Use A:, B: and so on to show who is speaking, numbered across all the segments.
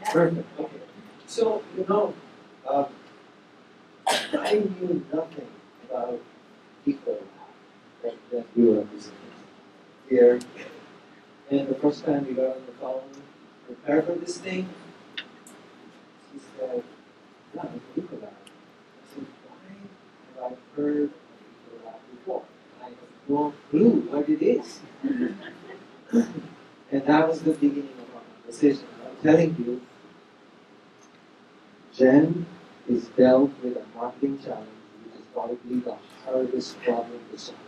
A: Perfect. Okay. So, I knew nothing about Ecolab that we were visiting here. And the first time we got on the phone, prepare for this thing, she said, "No, it's Ecolab." I said, "Why have I heard of Ecolab before? I have no clue what it is." And that was the beginning of our conversation. I'm telling you, Jen is dealt with a marketing challenge, which is probably the hardest problem to solve.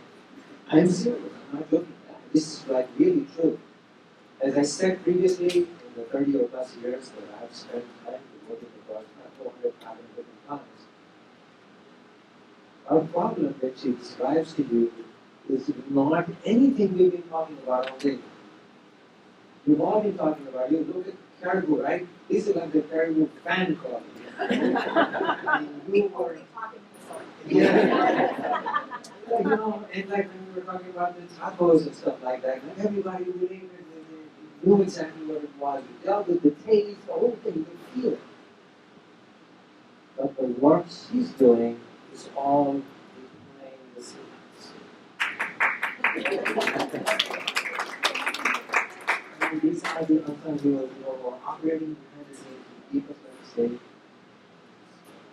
A: I'm serious, I'm not joking. This is like really true. As I said previously, in the 30 or plus years that I've spent time working across 400 different clients, our problem that she describes to you is not anything we've been talking about all day. We've all been talking about, you look at Caribou, right? This is like the Caribou fan club. You were talking and like when we were talking about the tacos and stuff like that, like everybody really knew exactly what it was. We dealt with the taste, the whole thing, you could feel it. But the work she's doing is all behind the scenes. And these are the sometimes we're operating behind the scenes to keep us safe.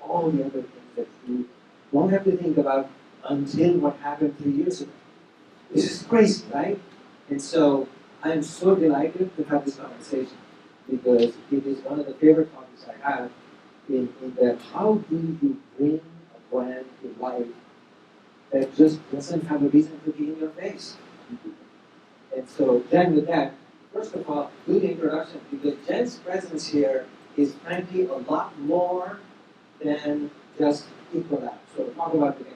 A: All the other things that you don't have to think about until what happened 3 years ago. This is crazy, right? And so I'm so delighted to have this conversation because it is one of the favorite topics I have in that how do you bring a brand to life that just doesn't have a reason to be in your face? And so Jen, with that, first of all, do the introduction because Jen's presence here is frankly a lot more than just Ecolab. So talk about the game.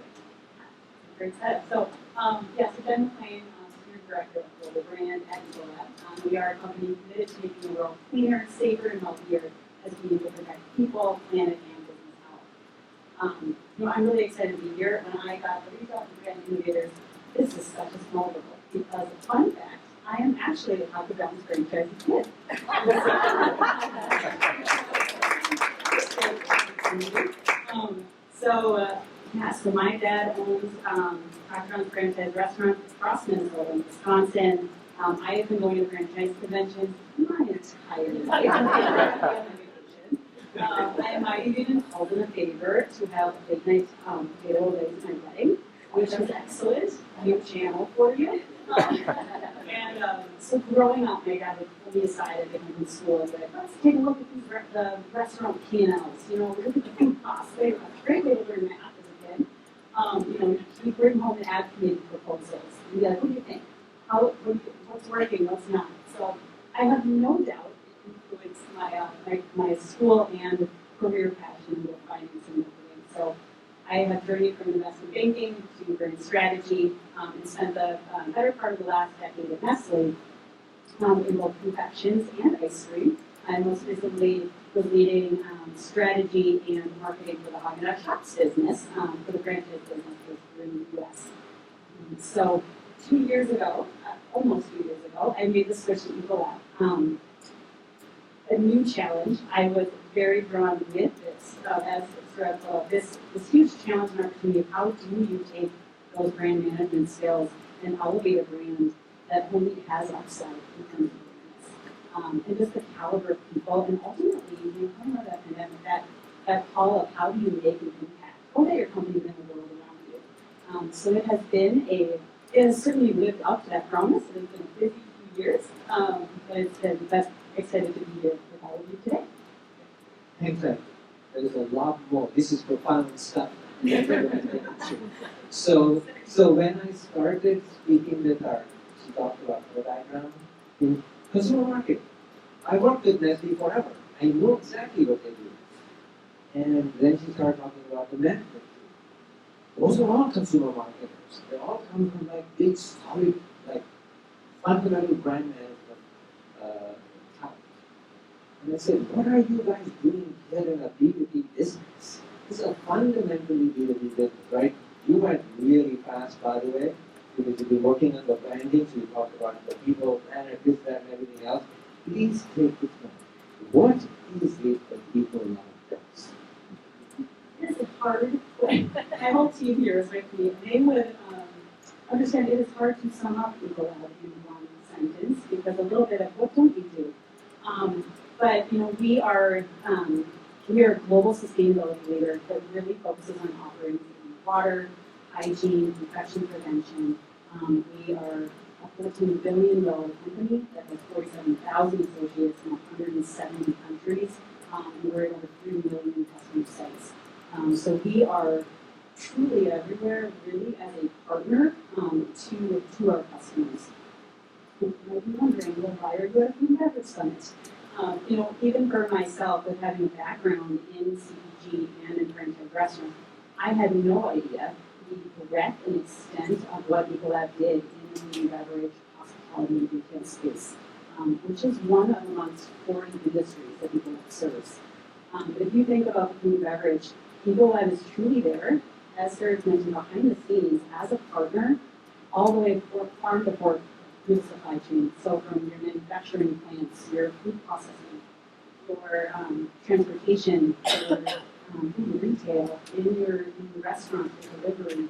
B: Great setup. So, so Jen McLean, Senior Director of Global Brand at Ecolab. We are a company committed to making the world cleaner, safer, and healthier as we need to protect people, planet, and business health. I'm really excited to be here. When I got the reach out to Brand Innovators, this is such a small world because, fun fact, I am actually a Papa John's franchise kid. So my dad owns Papa John's franchise restaurant across Minnesota and Wisconsin. I have been going to franchise conventions my entire life. I might even called in a favor to have a big night potato at my wedding, which is excellent. New channel for you. So growing up, my dad would pull me aside at different school and be like, let's take a look at the restaurant P&Ls. Look at the food costs. They were a great way to learn math as a kid. He'd bring home the ad committee proposals. And be like, what do you think? What's working, what's not? So I have no doubt it influenced my school and career passion with finance and marketing. So I have journeyed from investment banking to brand strategy and spent the better part of the last decade at Nestle in both confections and ice cream. I most recently was leading strategy and marketing for the Haagen-Dazs Shops business, for the franchise business here in the U.S. So 2 years ago, almost 2 years ago, I made the switch to Ecolab. A new challenge. I was very drawn with this as sort of this huge challenge and opportunity of how do you take those brand management skills and elevate a brand that only has upside in terms of business. And just the caliber of people, and ultimately, coming out of that pandemic, that call of how do you make an impact, or that your company is in the world around you. So it has certainly lived up to that promise. It has been a busy few years, but it's been excited to be here with all of you today.
A: Exactly. There is a lot more. This is profound stuff. So when I started speaking with her, she talked about her background in consumer marketing. I worked with Nestle forever. I know exactly what they do. And then she started talking about the management team. Those are all consumer marketers. They all come from big, solid, fundamental brand management talent. And I said, what are you guys doing here in a B2B business? This is a fundamentally B2B business, right? You went really fast, by the way, because you've been working on the branding, so you talked about the people, planet, this, that, and everything else. Please take this one. What
B: behaviors, right? They would understand it is hard to sum up Ecolab in one sentence because a little bit of what don't we do? But we are a global sustainability leader that really focuses on offerings in water, hygiene, infection prevention. We are a $14 billion company that has 47,000 associates in 170 countries. And we're at over 3 million customer sites. So we are truly everywhere, really as a partner to our customers. You might be wondering, well, why are you at a food and beverage summit? Even for myself, with having a background in CPG and in franchise restaurants, I had no idea the breadth and extent of what Ecolab did in the food and beverage, hospitality, and retail space, which is one of amongst 40 industries that Ecolab serves. But if you think about the food and beverage, Ecolab is truly there, as Seraj mentioned, behind the scenes as a partner, all the way from farm to fork food supply chain. So from your manufacturing plants, your food processing, your transportation, your food retail, in your restaurant, your delivery,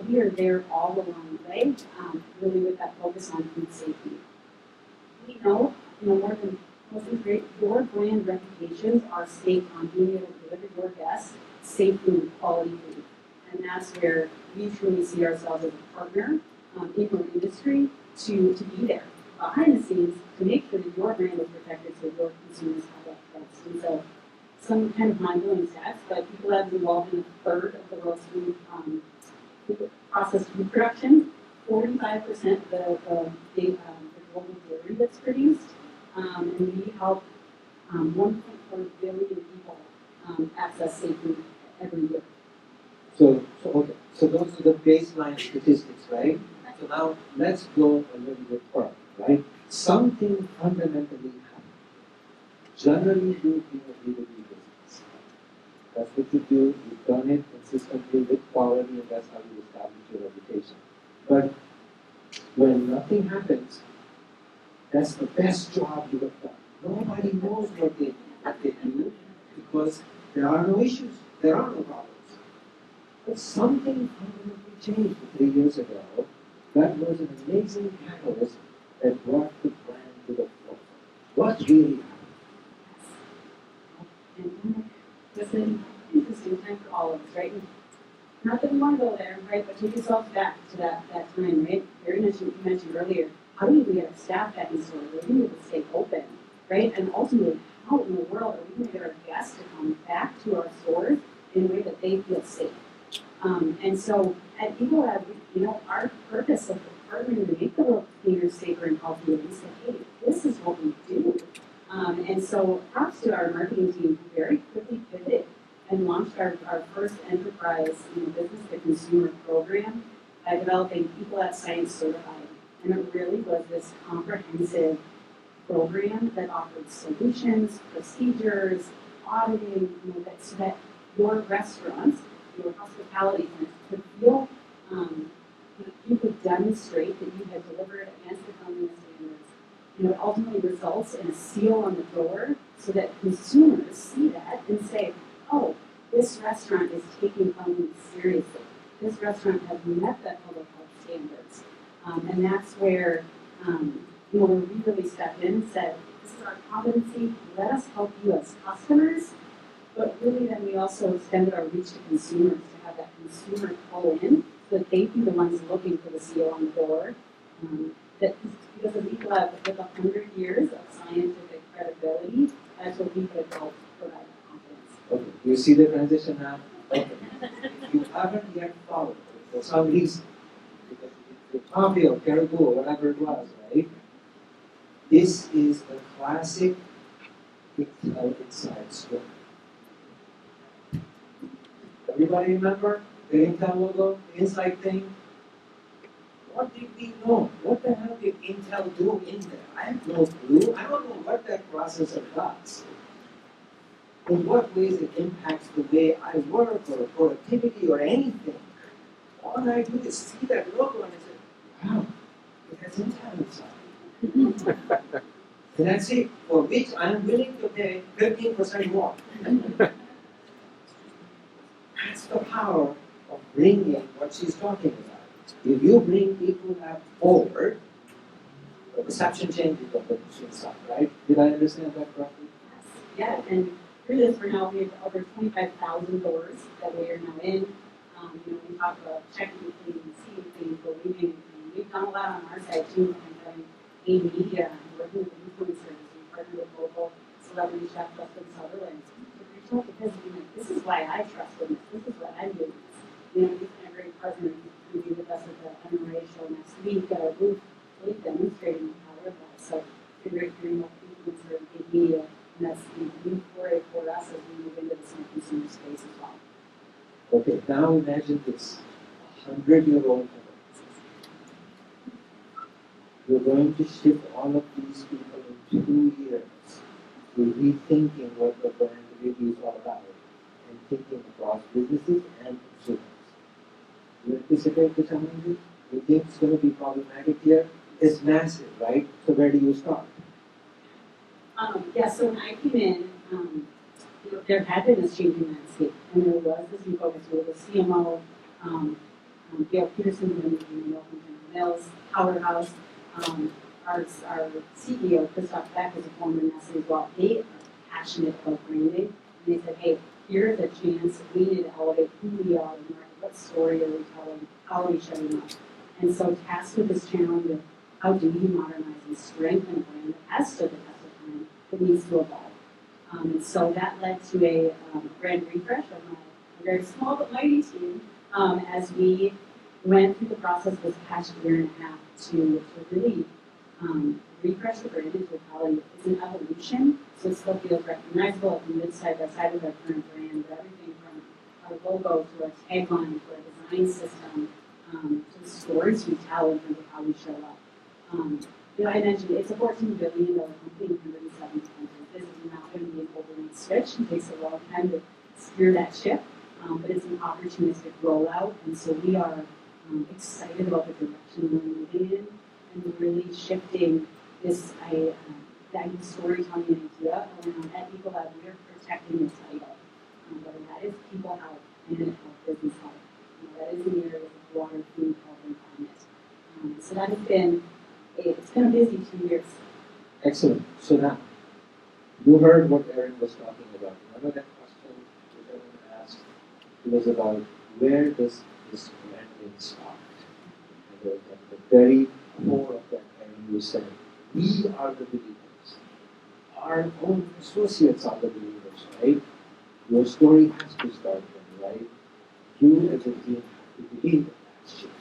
B: we are there all along the way, really with that focus on food safety. We know, more than most of great, your brand reputations are staked on being able to deliver your guests safe food, quality food. And that's where we truly see ourselves as a partner in our industry to be there behind the scenes to make sure that your brand is protected so your consumers have that trust. And so some kind of mind-blowing stats, but Ecolab is involved in a third of the world's food processed food production, 45% of the global dairy that's produced, and we help 1.4 billion people access safe food every year.
A: So those are the baseline statistics, right? So now let's go a little bit further, right? Something fundamentally happened. Generally, you in a B2B business. That's what you do. You've done it consistently with quality, and that's how you establish your reputation. But when nothing happens, that's the best job you have done. Nobody knows what they do because there are no issues. There are no problems. But something fundamentally changed 3 years ago. That was an amazing catalyst that brought the brand to the forefront. What really happened?
B: It was an interesting time for all of us, right? Not that we want to go there, right? But take yourself back to that time, right? You mentioned earlier, how do we get our staff back in store? We're going to stay open, right? And ultimately, how in the world are we going to get our guests to come back to our stores in a way that they feel safe? And so at Ecolab, our purpose of partnering to make the world cleaner, safer, and healthier, we said, hey, this is what we do. And so props to our marketing team who very quickly pivoted and launched our first enterprise business-to-consumer program by developing Ecolab Science Certified. And it really was this comprehensive program that offered solutions, procedures, auditing, so that your restaurants, your hospitality centers could feel, you could demonstrate that you had delivered against the cleanliness standards. It ultimately results in a seal on the door so that consumers see that and say, oh, this restaurant is taking cleanliness seriously. This restaurant has met that public health standards. And that's where we really stepped in and said, this is our competency, let us help you as customers. But really then we also extended our reach to consumers to have that consumer pull in so that they'd be the ones looking for the seal on the door. Because of Ecolab, with 100 years of scientific credibility, that's what we could help provide that confidence.
A: Okay, you see the transition now? Okay. If you haven't yet followed it for some reason, because it's the coffee or caribou or whatever it was, right? This is a classic Intel Inside story. Everybody remember the Intel logo, the inside thing? What did we know? What the hell did Intel do in there? I have no clue. I don't know what that processor does. In what ways it impacts the way I work or productivity or anything. All I do is see that logo and I say, wow, it has Intel inside. And that's it, for which I'm willing to pay 15% more. That's the power of bringing what she's talking about. If you bring Ecolab forward, the perception changes of the machine stuff, right? Did I understand that correctly?
B: Yeah, and through this, we have over 25,000 doors that we are now in. We talk about checking clean, seeing clean, believing in clean. We've done a lot on our side too, and having a media and working with influencers. We partner with local celebrity chef Justin Sutherland to reach out because this is why I trust in this. This is what I'm doing this. He's been a great partner. He's going to be with us at the NRA show next week at our booth, really demonstrating the power of that. So it's been great hearing about influencer and big media, and that's new for us as we move into this new consumer space as well.
A: Okay, now imagine this 100-year-old company. You're going to shift all of these people in 2 years to rethinking what the brand really is all about and thinking across businesses and consumers. You anticipate the challenges? You think it's going to be problematic here? It's massive, right? So where do you start?
B: So when I came in, there had been this changing landscape, and there was this new focus with the CMO, Gail Peterson, the Mills, Powerhouse, our CEO, Christoph Beck, is a former Nestle as well. They are passionate about branding, and they said, hey, here's a chance, we need to elevate who we are in the market, what story are we telling, how are we showing up? And so tasked with this challenge of how do we modernize and strengthen a brand that has stood the test of time, that needs to evolve. And so that led to a brand refresh of a very small but mighty team as we went through the process this past year and a half to really refresh the brand into a quality. It's an evolution, so it still feels recognizable at the mid-side by side with our current brand, but everything from our logo to our tagline to our design system to the stories we tell in terms of how we show up. I mentioned it's a $14 billion company in 170 countries. This is not going to be an overnight switch. It takes a long time to steer that ship, but it's an opportunistic rollout, and so we are excited about the direction we're moving in, and we're really shifting this storytelling idea around at Ecolab. We are protecting the title, whether that is people health, planet health, business health. That is in the areas of water, food, health, and climate. So that has been it's been a busy 2 years.
A: Excellent. So now, you heard what Erin was talking about. Remember that question which everyone asked? It was about where does this branding start? And at the very core of that, Erin, you said, we are the believers. Our own associates are the believers, right? Your story has to start from, right? You as a team have to believe in that shift.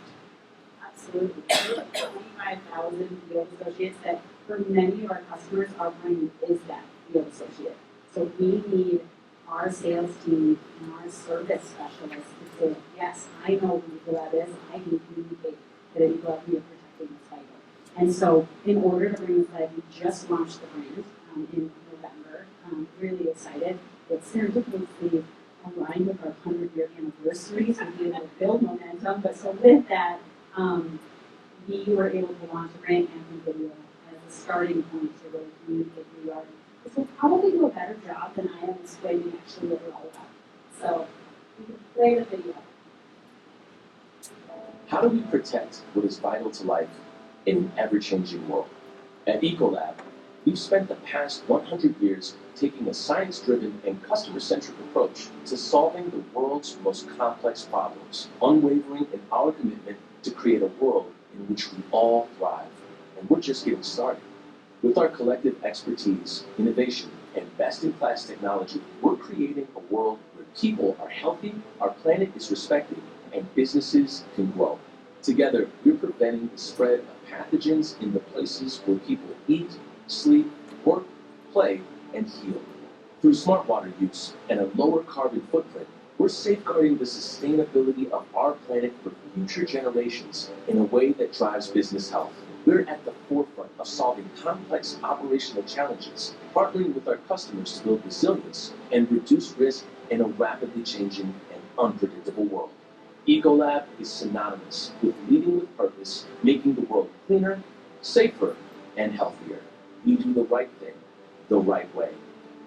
B: Absolutely. 25,000 field associates that for many of our customers, our brand is that field associate. So we need our sales team and our service specialists to say, yes, I know who Ecolab is, I can communicate that Ecolab, we are protecting the title. And so in order to bring this live, we just launched the brand in November. Really excited. It's serendipitously aligned with our 100-year anniversary, so we'll be able to build momentum. But so with that, we were able to launch a brand anthem video as a starting point to really communicate who we are. This will probably do a better job than I am explaining actually what we're all about. So we can play the video.
C: How do we protect what is vital to life in an ever-changing world? At Ecolab, we've spent the past 100 years taking a science-driven and customer-centric approach to solving the world's most complex problems, unwavering in our commitment to create a world in which we all thrive. And we're just getting started. With our collective expertise, innovation, and best-in-class technology, we're creating a world where people are healthy, our planet is respected, and businesses can grow. Together, we're preventing the spread of pathogens in the places where people eat, sleep, work, play, and heal. Through smart water use and a lower carbon footprint, we're safeguarding the sustainability of our planet for future generations in a way that drives business health. We're at the forefront of solving complex operational challenges, partnering with our customers to build resilience and reduce risk in a rapidly changing and unpredictable world. Ecolab is synonymous with leading with purpose, making the world cleaner, safer, and healthier. We do the right thing, the right way,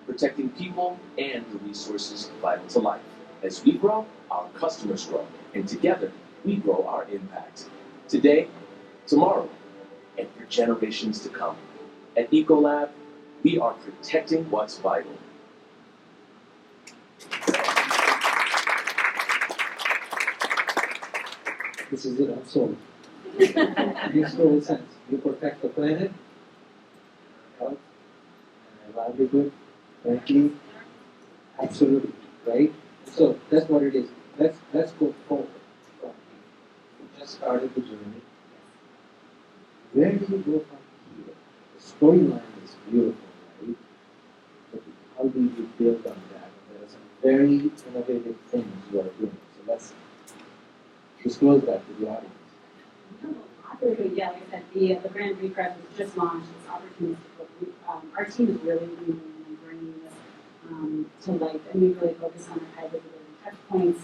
C: protecting people and the resources vital to life. As we grow, our customers grow, and together, we grow our impact. Today, tomorrow, and for generations to come. At Ecolab, we are protecting what's vital.
A: This is it, I'm sold. Makes total sense. You protect the planet, health, and livelihood, frankly, absolutely, right? So that's what it is. Let's go forward from here. We just started the journey. Where do you go from here? The storyline is beautiful, right? But how do you build on that? And there are some very innovative things you are doing. So let's disclose that to the audience.
B: Yeah, like I said, the brand refresh was just launched. It's opportunistic. Our team is really leaning in and bringing this to life, and we really focus on our high visibility touch points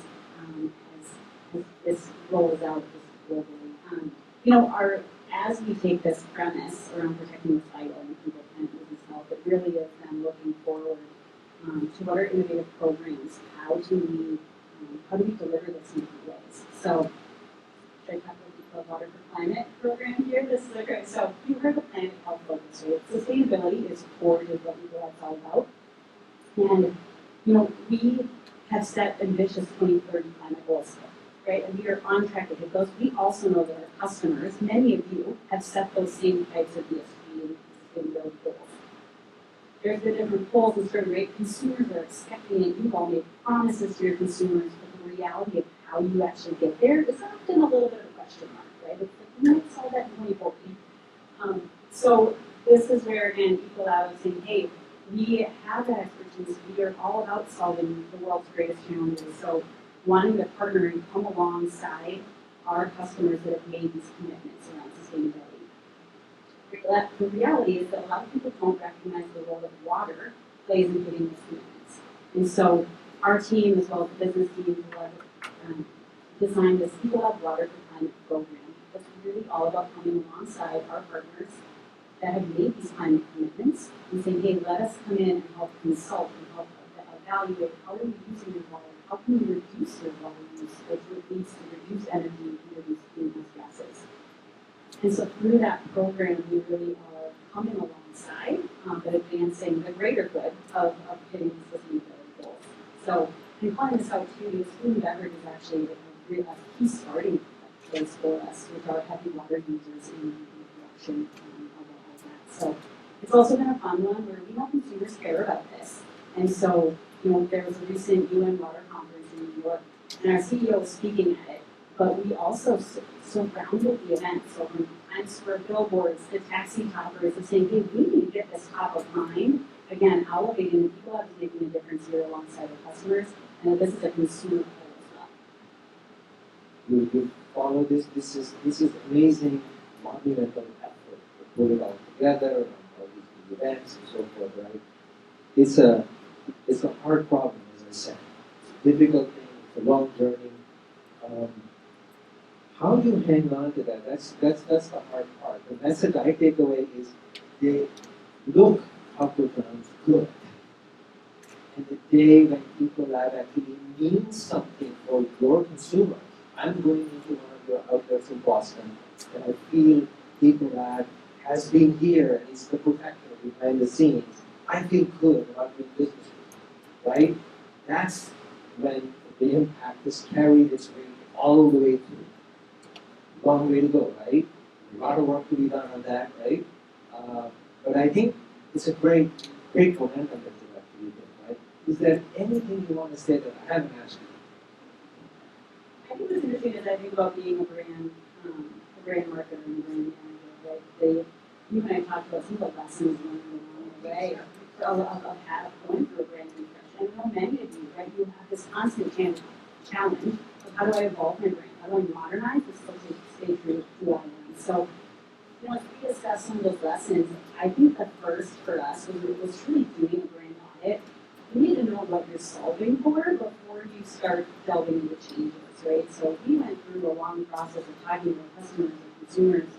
B: as this rolls out globally. As we take this premise around protecting what's vital and people and business health, it really is then looking forward to what are innovative programs. How do we deliver this in different ways? So, should I talk about the Water for Climate program here? This is okay. So you heard the planet health focus, right? Sustainability is core to what Ecolab's all about. And we have set ambitious 2030 climate goals, right? And we are on track to hit those. We also know that our customers, many of you, have set those same types of ESG and sustainability goals. There's been different polls and sort of right, consumers are expecting it. You've all made promises to your consumers, but the reality of how you actually get there is often a little bit of a question mark, right? It's like, we might solve that in 2040. So this is where, again, Ecolab is saying, hey, we have that expertise. We are all about solving the world's greatest challenges. So wanting to partner and come alongside our customers that have made these commitments around sustainability. The reality is that a lot of people don't recognize the role that water plays in getting these commitments. And so our team, as well as the business team, designed this Ecolab Water for Climate program that's really all about coming alongside our partners that have made these climate commitments and saying, hey, let us come in and help consult and help evaluate how are you using your water, how can you reduce your water use, which leads to reduce energy and reduce greenhouse gases. And so through that program, we really are coming alongside, but advancing the greater good of hitting the sustainability goals. So, and calling this out too, food and beverage is actually a key starting place for us, with our heavy water users in the production of all that. So it's also been a fun one where we know consumers care about this. And so, there was a recent UN water conference in New York, and our CEO was speaking at it, but we also surrounded the event. So from Times Square billboards, the taxi toppers of saying, hey, we need to get this top of mind. Again, elevating the people that are making a difference here alongside our customers, and this is a consumer goal as well.
A: You follow this. This is amazing, monumental effort to put it all together and all these events and so forth, right? It's a hard problem, as I said. It's a difficult thing. It's a long journey. How do you hang on to that? That's the hard part. The message I take away is they look how to sounds good. And the day when Ecolab actually means something for your consumer, I'm going into one of your outlets in Boston, and I feel Ecolab has been here and is the protector behind the scenes. I feel good about doing business with you, right? That's when the impact is carried its way all the way through. Long way to go, right? A lot of work to be done on that, right? But I think it's a great momentum that you actually did, right? Is there anything you want to say that I haven't asked you?
B: I think what's interesting is I think about being a brand marketer and a brand manager, right? You and I talked about some of the lessons learned along the way of going through a brand refresh. I know many of you, right? You have this constant challenge of how do I evolve my brand? How do I modernize but still stay true to who I am? So, as we discuss some of those lessons, I think the first for us was truly doing a brand audit. You need to know what you're solving for before you start delving into changes, right? So we went through a long process of talking to our customers and consumers,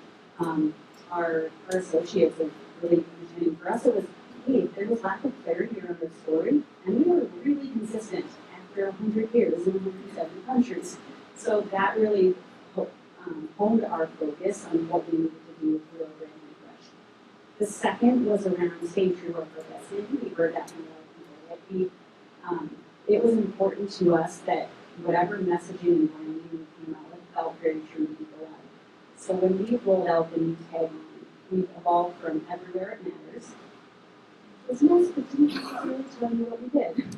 B: our associates, of really understanding. For us, it was, hey, there was lack of clarity around the story, and we were really consistent after 100 years in 107 countries. So that really honed our focus on what we needed to do through our brand refresh. The second was around staying true to our purpose. And we heard that from a lot of people. Like it was important to us that whatever messaging and branding we came out with felt very true to Ecolab. So when we rolled out the new tagline, we've evolved from everywhere it matters. It's nice, but didn't necessarily tell you what we did.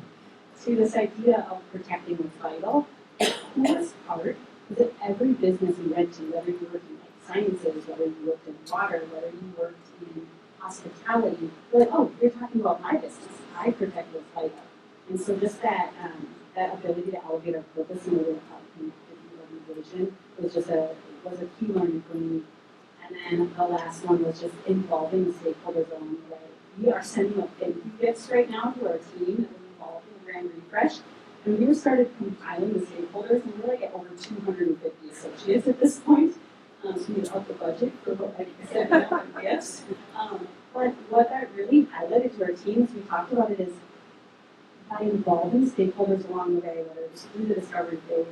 B: To this idea of protecting what's vital. The coolest part is that every business you went to, whether you worked in life sciences, whether you worked in water, whether you worked in hospitality, you're like, oh, you're talking about my business. I protect what's vital. And so just that that ability to elevate our purpose in a way how to connect with the organization was a key learning for me. And then the last one was just involving the stakeholders along the way. We are sending up thank you gifts right now to our team that was involved in the Grand Refresh. And we started compiling the stakeholders, and we're like at over 250 associates at this point. So we upped the budget for what I said gifts. But what that really highlighted to our teams, we talked about it, is by involving stakeholders along the way, whether it was through the discovery phase,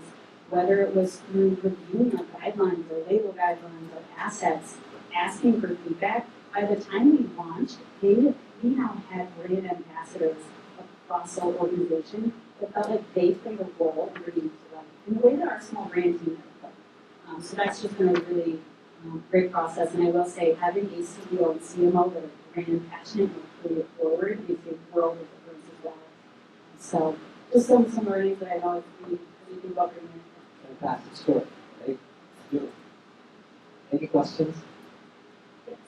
B: whether it was through reviewing our guidelines, our label guidelines, our assets, asking for feedback. By the time we launched, we now had brand ambassadors across our organization that felt like they played a role in bringing to life in the way that our small brand team never could. So that's just been a really great process. And I will say, having a CEO and CMO that are brand passionate and putting it forward makes a world of difference as well. So just some learnings that I know we think about bringing in.
A: Fantastic story, right? Good. Any questions?
B: Yes.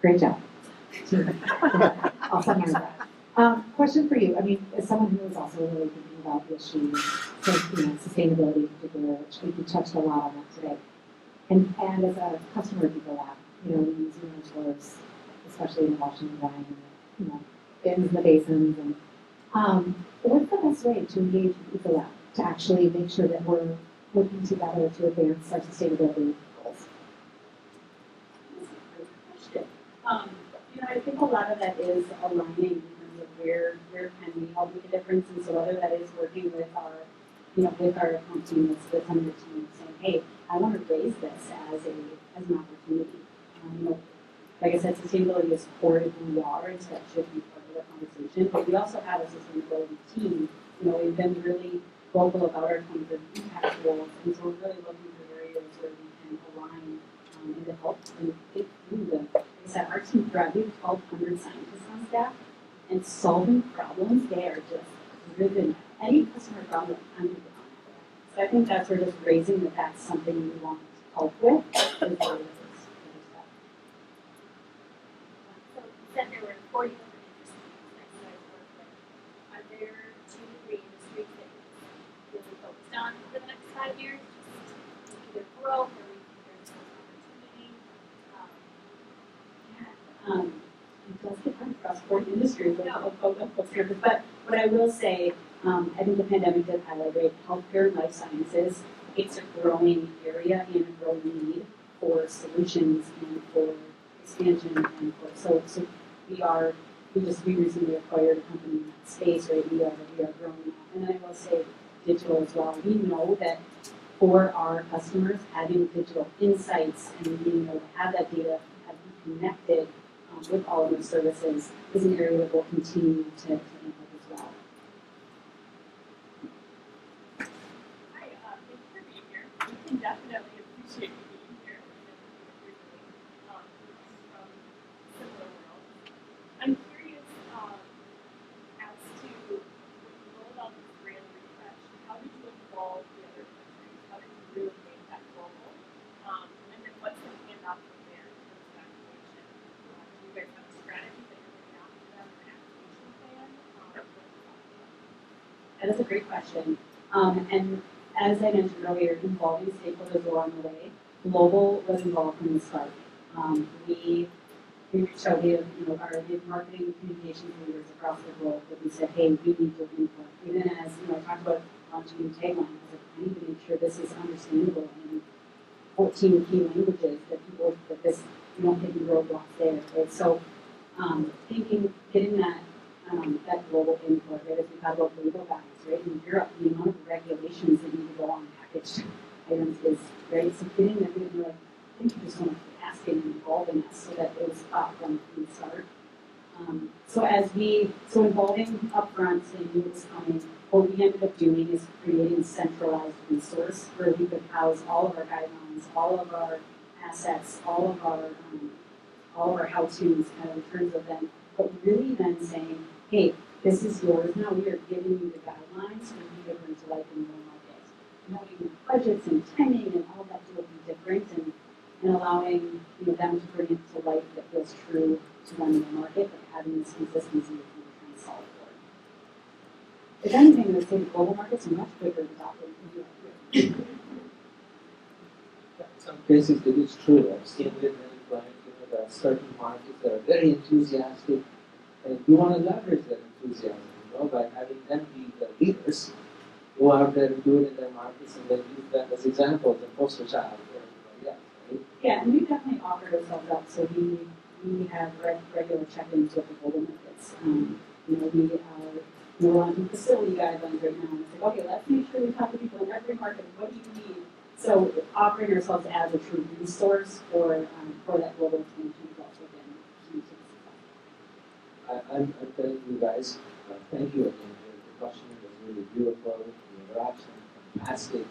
D: Great job. I'll summarize that. Question for you. I mean, as someone who is also really thinking about the issues, so, sustainability in particular, which we touched a lot on that today. And as a customer of Ecolab, we use your stores, especially in washing and drying, and bins and the basins. And what's the best way to engage with Ecolab to actually make sure that we're working together to advance our sustainability goals?
B: That's a great question. I think a lot of that is aligning in terms of where can we help make a difference, and so whether that is working with our account team that's on your team, saying, hey, I want to raise this as an opportunity. Like I said, sustainability is core to who we are, and so that should be part of the conversation. But we also have a sustainability team. We've been really vocal about our 2030 impact goals, and so we're really looking for areas where we can align and to help and think through them. Like I said, our team thrives. We have 1,200 scientists on staff, and solving problems, they are just driven. Any customer problem, I'm driven on it. So I think that's where just raising that that's something we want to help with is really the first step.
E: So you said there were 40 different industries that you guys work with. Are there 2 to 3 industries that you're really focused on for the next 5 years? Just either growth or we think there's some opportunity?
B: It does get hard across 40 industries of service, but what I will say, I think the pandemic did highlight, right, healthcare and life sciences, it's a growing area and a growing need for solutions and for expansion and for, so we recently acquired a company in that space, right, we are growing that. And then I will say digital as well. We know that for our customers, having digital insights and being able to have that data, have be connected with all of those services is an area that will continue to impact as well.
E: Hi, thank you for being here. We can definitely appreciate you being here and from similar worlds. I'm curious as to when you rolled out this brand refresh, how did you involve the other countries? How did you really make that global? And then what's the handoff from there in terms of activation? Do you guys have a strategy that you're going after them, an activation plan?
B: That is a great question. And as I mentioned earlier, involving stakeholders along the way, global was involved from the start. We reached out, we have marketing communications leaders across the globe that we said, hey, we need your input. Even as, I talked about launching a new tagline, I was like, I need to make sure this is understandable 14 key languages that people, that this, you don't hit any roadblocks there, right? So, getting that global input, right, as we talk about label guides, right, in Europe, the amount of regulations that need to go on packaged items is, right, so getting that, we're like, thank you so much for asking and involving us so that it was thought from the start. So involving upfront, saying who was coming, what we ended up doing is creating a centralized resource where we could house all of our guidelines, all of our assets, all of our how-tos kind of in terms of them, but really then saying, hey, this is yours now, we are giving you the guidelines for you to bring to life in your market. Knowing budgets and timing and all that will be different and allowing them to bring it to life that feels true to them in the market, but having this consistency that we're trying to solve for. If anything, I would say the global markets are much quicker to adopt than the US.
A: In some cases it is true. I've seen with many clients, there are certain markets that are very enthusiastic, and you want to leverage that enthusiasm, by having them be the leaders who are out there and do it in their markets, and then use them as examples and poster child for everybody else, right?
B: Yeah, and we've definitely offered ourselves up, so we have regular check-ins with the global markets. We're on facility guidelines right now, and it's like, okay, let's make sure we talk to people in every market, what do you need? So offering ourselves as a true resource for that global expansion is also been key to the success.
A: I'm telling you guys, thank you again. The questioning was really beautiful, the interaction fantastic.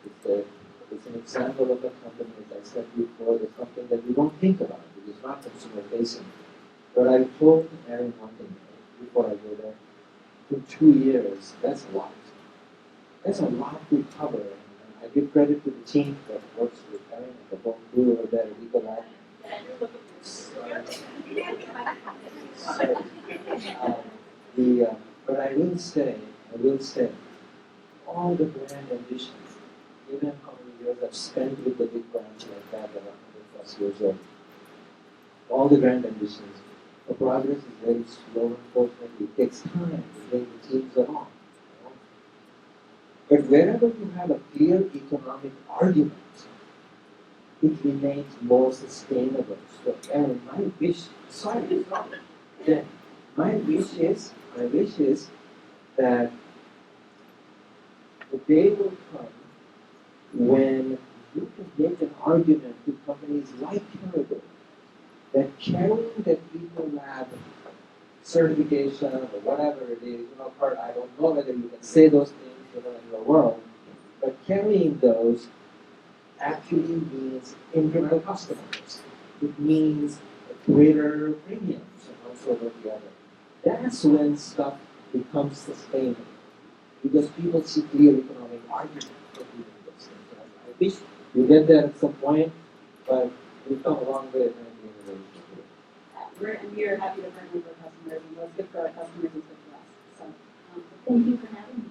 A: It's an example of a company, as I said before, that's something that we don't think about. It is not consumer facing. But I told Aaron one thing before I go there. For 2 years, that's a lot. That's a lot to cover. And I give credit to the team that works with Aaron and the whole crew over there at Ecolab. But I will say, all the brand ambitions, given how many years I've spent with the big brands like that are 100+ years old, all the brand ambitions, the progress is very slow, unfortunately. It takes time to bring the teams along. But wherever you have a clear economic argument, it remains more sustainable. So, Aaron, my wish is that the day will come when you can make an argument to companies like Canada that carrying that Ecolab certification or whatever it is, Kurt, I don't know whether you can say those things in your world, but carrying those actually means incremental customers. It means a greater premiums and also over the other. That's when stuff becomes sustainable. Because people see clear economic argument for doing those things. I wish you get there at some point, but we've come a long way in the innovation.
B: We are happy to partner with our customers, and what's good for our customers is good for us. So, thank you for having me.